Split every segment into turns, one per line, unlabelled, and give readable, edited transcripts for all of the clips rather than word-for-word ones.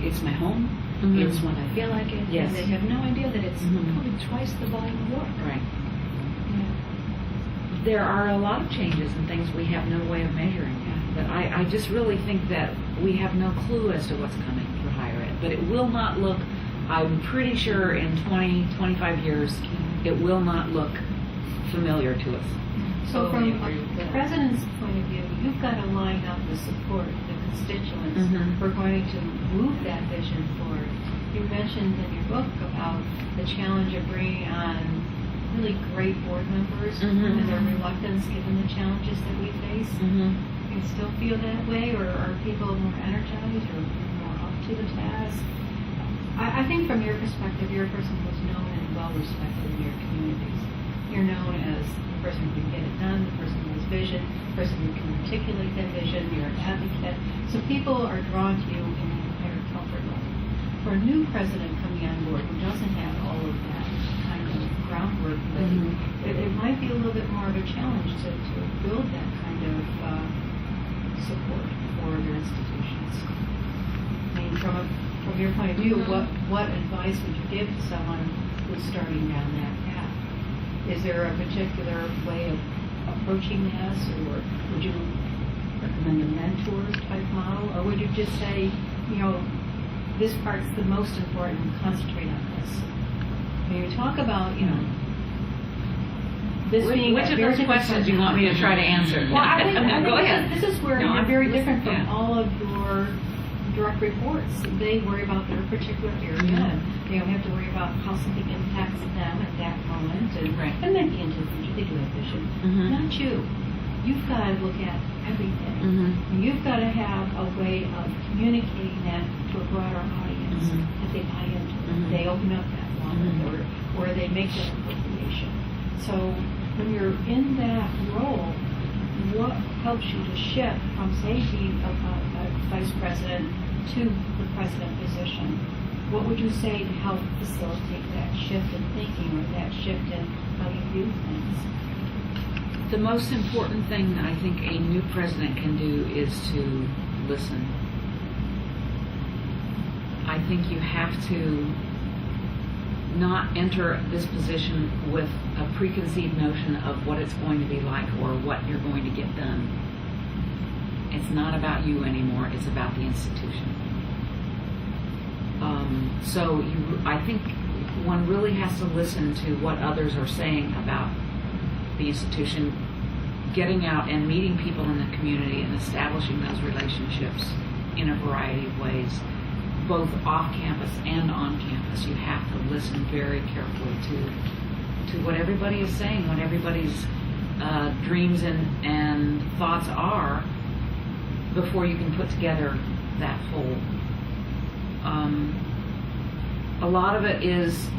it's my home, it's when I feel like it.
Yes.
And they have no idea that it's probably twice the volume of work.
Right.
Yeah.
There are a lot of changes and things we have no way of measuring yet. But I just really think that we have no clue as to what's coming for higher ed. But it will not look, I'm pretty sure in 20, 25 years, it will not look familiar to us.
So
Totally
from
agree with
a
that.
president's point of view, you've got to line up the support, the constituents
Mhm.
who are going to move that vision forward. You mentioned in your book about the challenge of bringing on really great board members
Mhm.
and their reluctance given the challenges that we face.
Mm-hmm.
You still feel that way, or are people more energized or more up to the task? I think from your perspective, you're a person who's known and well respected in your communities. You're known as the person who can get it done, the person who has vision, the person who can articulate that vision, you're an advocate. So people are drawn to you in a higher comfort level. For a new president coming on board who doesn't have all of that kind of groundwork laid, it might be a little bit more of a challenge to build that kind of support for their institutions. I mean, from your point of view, what advice would you give to someone who's starting down that path? Is there a particular way of approaching this, or would you recommend a mentor type model, or would you just say, this part's the most important, concentrate on this? When you talk about, this being
Which
a
of
very
those
different
questions do you want me to try to answer?
Well, I think
Go ahead.
this is where
No,
you're
I'm
very
listening,
different from
yeah.
all of your direct reports. They worry about their particular area, and they don't have to worry about how something impacts them at that moment, and
Right.
maybe into the future they do have vision. Not you. You've got to look at everything. And you've got to have a way of communicating that to a broader audience that they buy into. They open up that wallet, or they make that appropriation. So when you're in that role, what helps you to shift from, say, being a vice president to the president position? What would you say to help facilitate that shift in thinking, or that shift in how you view things?
The most important thing I think a new president can do is to listen. I think you have to not enter this position with a preconceived notion of what it's going to be like or what you're going to get done. It's not about you anymore, it's about the institution. I think one really has to listen to what others are saying about the institution, getting out and meeting people in the community and establishing those relationships in a variety of ways, both off campus and on campus. You have to listen very carefully to what everybody is saying, what everybody's dreams and thoughts are, before you can put together that whole. A lot of it is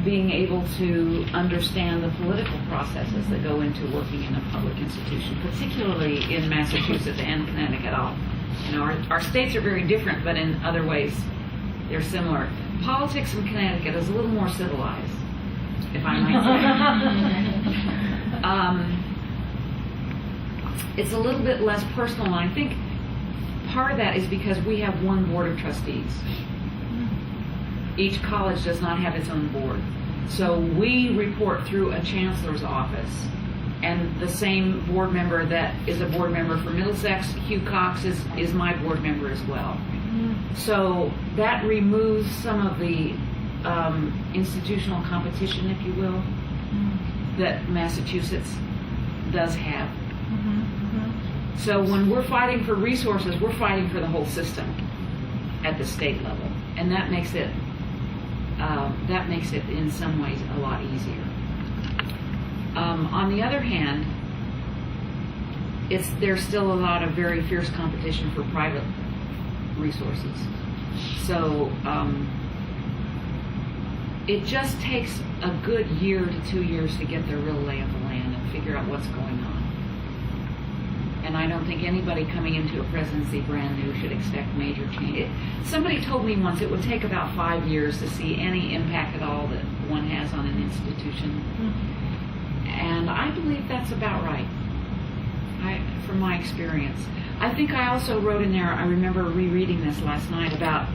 being able to understand the political processes that go into working in a public institution, particularly in Massachusetts and Connecticut. Our states are very different, but in other ways they're similar. Politics in Connecticut is a little more civilized, if I might say. It's a little bit less personal, and I think part of that is because we have one board of trustees. Each college does not have its own board. So we report through a chancellor's office, and the same board member that is a board member for Middlesex, Hugh Cox, is my board member as well. So that removes some of the institutional competition, if you will, that Massachusetts does have. So when we're fighting for resources, we're fighting for the whole system at the state level, and that makes it in some ways a lot easier. On the other hand, there's still a lot of very fierce competition for private resources. So it just takes a good year to 2 years to get the real lay of the land and figure out what's going on. And I don't think anybody coming into a presidency brand new should expect major change. Somebody told me once it would take about 5 years to see any impact at all that one has on an institution. And I believe that's about right, from my experience. I think I also wrote in there, I remember rereading this last night, about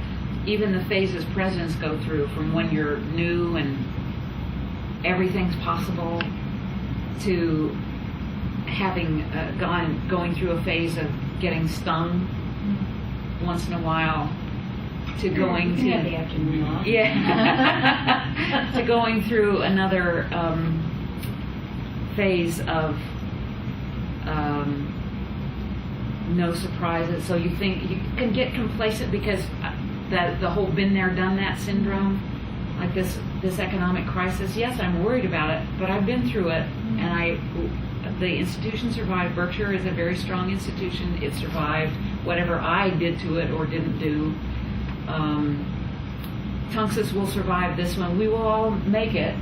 even the phases presidents go through, from when you're new and everything's possible, to having going through a phase of getting stung once in a while, to going
You
to
can have the afternoon off.
yeah, to going through another phase of no surprises. So you think you can get complacent because the whole been there, done that syndrome, like this economic crisis. Yes, I'm worried about it, but I've been through it, and the institution survived. Berkshire is a very strong institution. It survived whatever I did to it or didn't do. Tunxus will survive this one. We will all make it.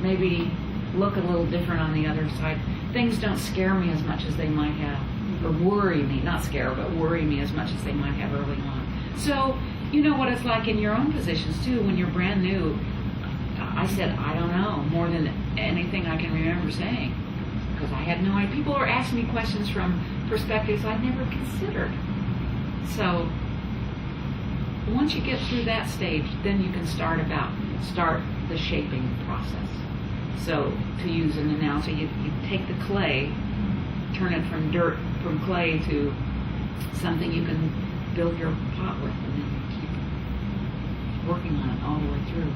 Maybe look a little different on the other side. Things don't scare me as much as they might have, or worry me, not scare, but worry me as much as they might have early on. So, you know what it's like in your own positions too, when you're brand new. I said, I don't know, more than anything I can remember saying, because I had no idea. People are asking me questions from perspectives I'd never considered. So, once you get through that stage, then you can start the shaping process. So, to use an analogy, you take the clay, turn it from clay to something you can build your pot with, and then keep working on it all the way through.